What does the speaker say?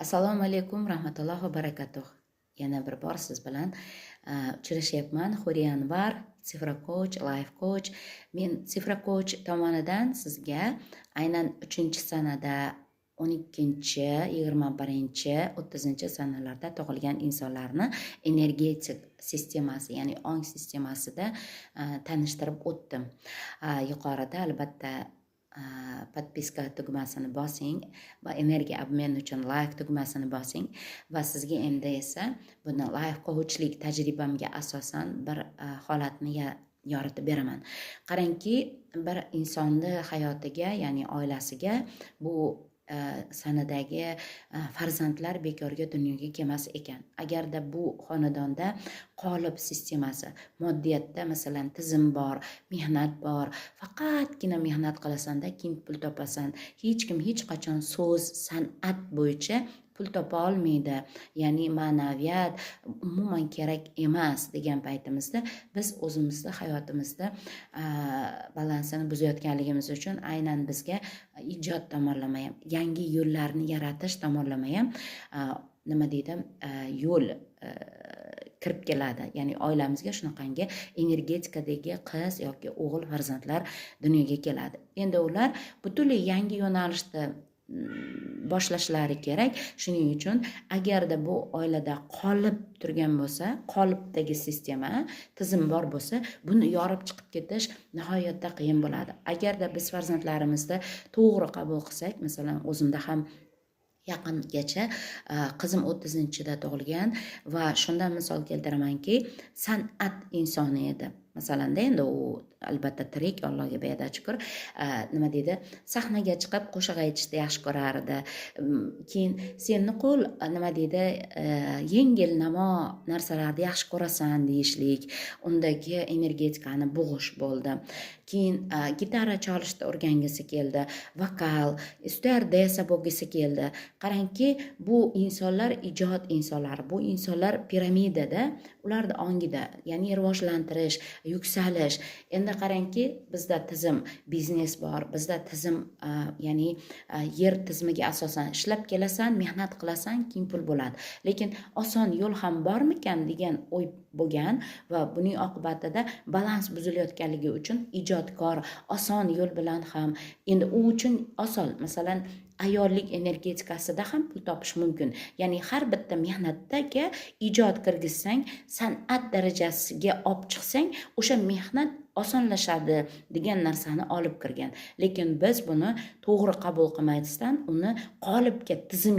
Assalomu alaykum rahmatullohi va barakatuh. Yana bir bor siz bilan uchrashyapman. Huriya Anvar, Sifra Coach, Life Coach. Men Sifra Coach tomonidan sizga aynan 3-sanada 12, 21, 30 sanalarda tug'ilgan insonlarni energetik sistemasi, ya'ni ong sistemasida tanishtirib o'tdim. Yuqorida albatta podpiska tugmasini bosing va energiya obmeni uchun like tugmasini bosing va sizga endi esa buni life coachlik tajribamga asosan bir holatni yoritib beraman. Qarangki, bir insonni hayotiga, ya'ni oilasiga bu sanadagi farzandlar bekorga dunyoga kelmas ekan. Agarda bu xonadonda qolip sistemasi, moddiyatda masalan tizim bor, mehnat bor, faqatgina mehnat qilasanda keyin pul topasan, hech kim hech qachon so'z, san'at bo'yicha pul topa olmaydi, ya'ni ma'naviyat umuman kerak emas degan paytimizda biz o'zimizni hayotimizda balansini buzayotganligimiz uchun aynan bizga ijod tomonlama ham, yangi yo'llarni yaratish tomonlama ham nima deydi, yo'l kirib keladi. Ya'ni oilamizga shunaqangi energetikadagi qiz yoki o'g'il farzandlar dunyoga keladi. Endi ular butunlay yangi yo'nalishda boshlashlari kerak. Shuning uchun agarda bu oilada qolib turgan bo'lsa, qolipdagi sistema, tizim bor bo'lsa, buni yorib chiqib ketish nihoyatda qiyin bo'ladi. Agarda biz farzandlarimizni to'g'ri qabul qilsak, masalan o'zimda ham yaqingacha qizim 30-da tug'ilgan va shundan misol keltiramanki, san'at insoni edi. Masalanda endi u albatta tirik, Allohga beada shukr. Nima deydi, sahnaga chiqib qo'shiq aytishni yaxshi ko'rardi. Keyin sen nuqul nima deydi, yengil namo narsalarni yaxshi ko'rasan deyishlik, undagi energetikani bo'g'ish bo'ldi. Keyin gitara chalishni o'rgangisi keldi, vokal, styuardessa bo'lgisi keldi. Qarangki, bu insonlar ijod insonlari, bu insonlar piramidada, ularni ongida, ya'ni rivojlantirish, yuksalish. Endi qarangki, bizda tizim, biznes bor, bizda tizim, ya'ni yer tizimiga asosan ishlab kelasan, mehnat qilasan, keyin pul bo'ladi. Lekin oson yo'l ham bormikan degan o'y bo'lgan va buning oqibatida balans buzilayotganligi uchun ijodkor oson yo'l bilan ham, endi u uchun oson, masalan ayollik energetikasida ham pul topish mumkin. Ya'ni har bitta mehnatga ijod kirgizsang, san'at darajasiga olib chiqsang, o'sha mehnat osonlashadi degan narsani olib kirgan. Lekin biz buni to'g'ri qabul qilmasdan uni qolipga, tizim